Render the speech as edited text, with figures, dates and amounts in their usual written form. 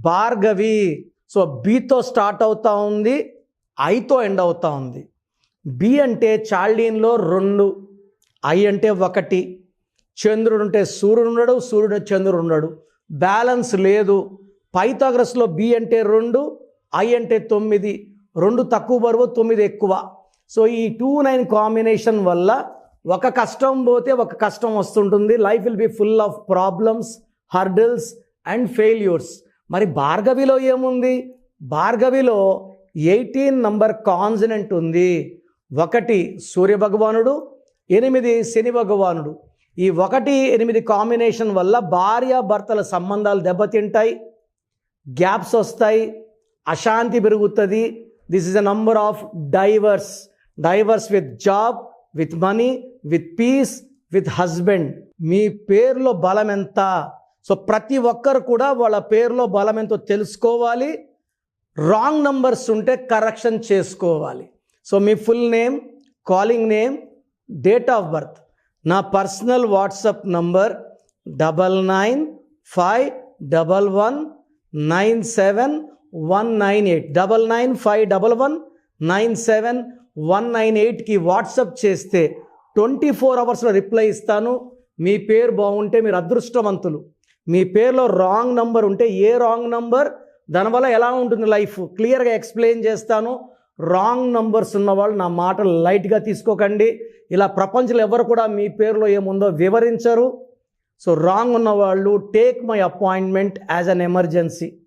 Bhargavi. So బీతో start అవుతా ఉంది, ఐతో end అవుతా ఉంది. బి అంటే చాల్డీన్లో 2, ఐ అంటే 1. చంద్రుడు ఉంటే సూర్యుడు ఉండడు, సూర్యుడు చంద్రుడు ఉండడు, బ్యాలెన్స్ లేదు. పైథాగరస్లో బి అంటే 2, ఐ అంటే 9. 2 తక్కువ బరువు, 9 ఎక్కువ. సో ఈ 2, 9 కాంబినేషన్ వల్ల ఒక కష్టం పోతే ఒక కష్టం వస్తుంటుంది. Life will be full of problems, hurdles and failures. మరి భార్గవిలో ఏముంది? భార్గవిలో 18 నంబర్ కాన్సనెంట్ ఉంది. 1 సూర్య భగవానుడు, 8 శని భగవానుడు. ఈ 1, 8 కాంబినేషన్ వల్ల భార్య భర్తల సంబంధాలు దెబ్బతింటాయి, గ్యాప్స్ వస్తాయి, అశాంతి పెరుగుతుంది. This is a number of divorce with job, with money, with peace, with husband. మీ పేరులో బలం ఎంత? సో ప్రతి ఒక్కరు కూడా వాళ్ళ పేరులో బలం ఎంతో తెలుసుకోవాలి. రాంగ్ నంబర్స్ ఉంటే కరెక్షన్ చేసుకోవాలి. So me full name, calling name, date of birth. నా పర్సనల్ వాట్సాప్ నంబర్ 9951197198 9951197198కి వాట్సాప్ చేస్తే 24 అవర్స్లో రిప్లై ఇస్తాను. మీ పేరు బాగుంటే మీరు అదృష్టవంతులు. మీ పేరులో రాంగ్ నంబర్ ఉంటే ఏ రాంగ్ నంబర్, దానివల్ల ఎలా ఉంటుంది లైఫ్ క్లియర్గా ఎక్స్ప్లెయిన్ చేస్తాను. రాంగ్ నంబర్స్ ఉన్నవాళ్ళు నా మాటలు లైట్గా తీసుకోకండి. ఇలా ప్రపంచంలో ఎవరు కూడా మీ పేరులో ఏముందో వివరించరు. సో రాంగ్ ఉన్నవాళ్ళు take my appointment as an emergency.